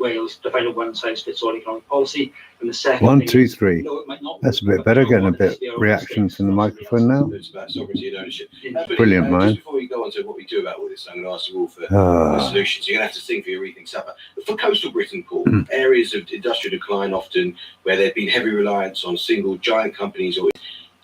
Wales to find a one-size-fits-all economic policy, and the second 1, thing 2, is, 3. no, it might not That's a work, bit better. but you know Getting a what, bit they are reaction mistakes, from the that's microphone really now. It's about sovereignty and ownership. Brilliant, Just man. before we go on to what we do about all this, I'm going to ask you all for solutions. You're going to have to think for your Rethink Supper. But for coastal Britain, Paul, areas of industrial decline often where there have been heavy reliance on single giant companies, or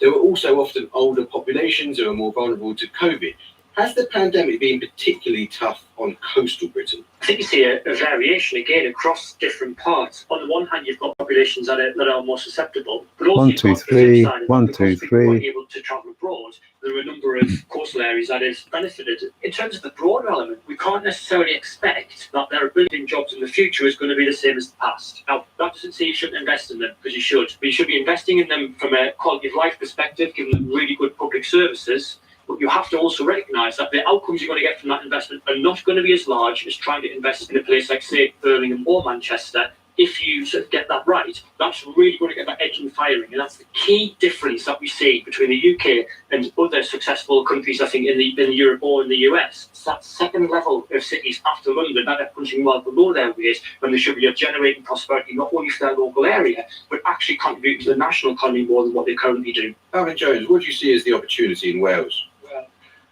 there were also often older populations who are more vulnerable to COVID. Has the pandemic been particularly tough on coastal Britain? I think you see a variation again across different parts. On the one hand, you've got populations that are more susceptible, but also 1, 2, 3. 1, 2, 3. Able to travel abroad. There are a number of coastal areas that is benefited. In terms of the broader element, we can't necessarily expect that their ability in jobs in the future is going to be the same as the past. Now, that doesn't say you shouldn't invest in them, because you should. But you should be investing in them from a quality of life perspective, giving them really good public services. But you have to also recognise that the outcomes you're going to get from that investment are not going to be as large as trying to invest in a place like, say, Birmingham or Manchester. If you sort of get that right, that's really going to get that engine firing. And that's the key difference that we see between the UK and other successful countries, I think, in Europe or in the US. It's that second level of cities after London that are punching well below their weight, when they should be generating prosperity not only for their local area, but actually contributing to the national economy more than what they currently do. Alvin Jones, what do you see as the opportunity in Wales?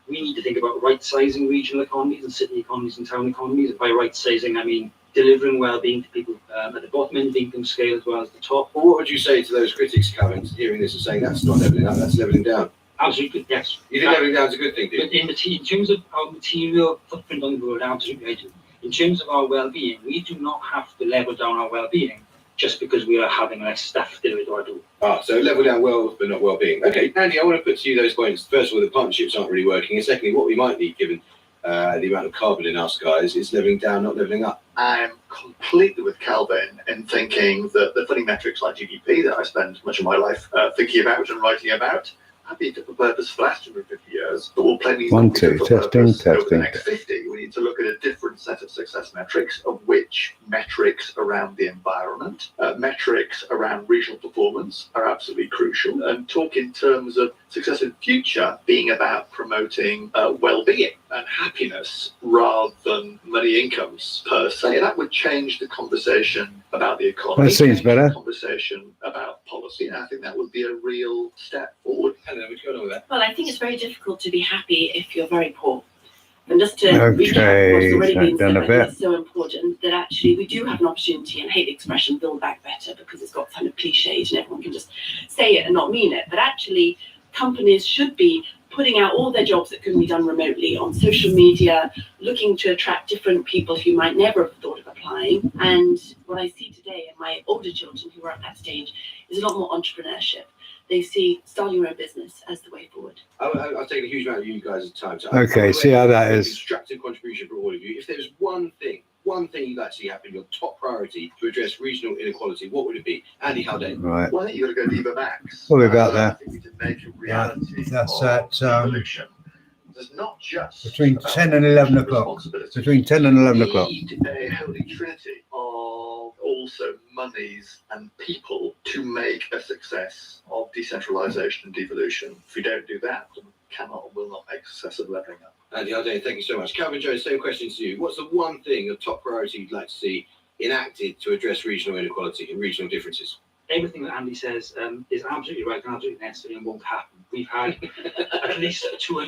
We need to think about right-sizing regional economies and city economies and town economies. And by right-sizing, I mean delivering well-being to people at the bottom end of the income scale as well as the top. Well, what would you say to those critics, Calvin, hearing this and saying that's not levelling up, that's levelling down? Absolutely, yes. You think levelling down is a good thing, do you? But in terms of our material footprint on the world, absolutely I do. In terms of our well-being, we do not have to level down our well-being just because we are having less staff delivered to our door. So level down well, but not well-being. Okay, Andy, I want to put to you those points. First of all, the partnerships aren't really working. And secondly, what we might need, given the amount of carbon in our skies, is levelling down, not levelling up. I'm completely with Calvin in thinking that the funding metrics like GDP that I spend much of my life thinking about and writing about have been fit for purpose for the last 250 years, but will plainly not be fit for purpose over the next 50. We need to look at a different set of success metrics, of which metrics around the environment, metrics around regional performance are absolutely crucial, and talk in terms of success in future being about promoting well-being and happiness rather than money incomes per se. That would change the conversation about the economy. That seems better. The conversation about policy, and I think that would be a real step forward. Hello, what's going on with that? Well, I think it's very difficult to be happy if you're very poor. And just to recap Okay, what's already been done said, a I think bit. it's so important that actually we do have an opportunity, and I hate the expression build back better because it's got kind of cliches and everyone can just say it and not mean it. But actually, companies should be putting out all their jobs that can be done remotely on social media, looking to attract different people who might never have thought of applying. And what I see today in my older children who are at that stage is a lot more entrepreneurship. They see starting your own business as the way forward. I've taken a huge amount of you guys' time. So Okay, see how that is. Constructive contribution for all of you. If there's one thing you'd like to see happen, your top priority to address regional inequality, what would it be? Andy Haldane. Right. Well, I think you've got to go Viva Max. What about that? I think we can make a reality That's of at, evolution. There's not just between about 10 and 11 o'clock. responsibility. Between 10 and 11 o'clock. We need a holy trinity of also monies and people to make a success of decentralisation and devolution. If we don't do that, we cannot and will not make a success of levelling up. Andy Haldane, thank you so much. Calvin Jones, same question to you. What's the one thing, your top priority you'd like to see enacted to address regional inequality and regional differences? Everything that Andy says is absolutely right and absolutely necessary and won't happen. We've had at least 200